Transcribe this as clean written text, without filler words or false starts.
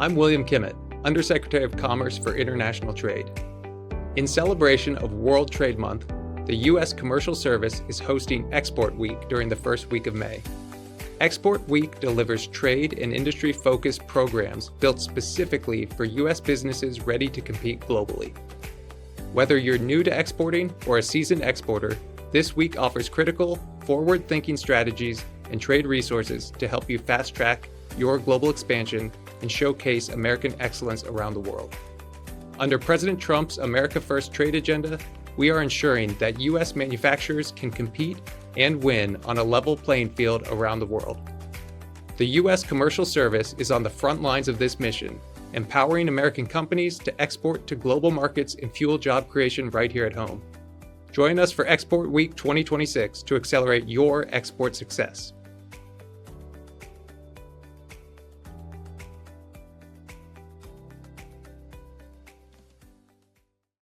I'm William Kimmitt, Undersecretary of Commerce for International Trade. In celebration of World Trade Month, the U.S. Commercial Service is hosting Export Week during the first week of May. Export Week delivers trade and industry-focused programs built specifically for U.S. businesses ready to compete globally. Whether you're new to exporting or a seasoned exporter, this week offers critical, forward-thinking strategies and trade resources to help you fast-track your global expansion and showcase American excellence around the world. Under President Trump's America First trade agenda, we are ensuring that U.S. manufacturers can compete and win on a level playing field around the world. The U.S. Commercial Service is on the front lines of this mission, empowering American companies to export to global markets and fuel job creation right here at home. Join us for Export Week 2026 to accelerate your export success.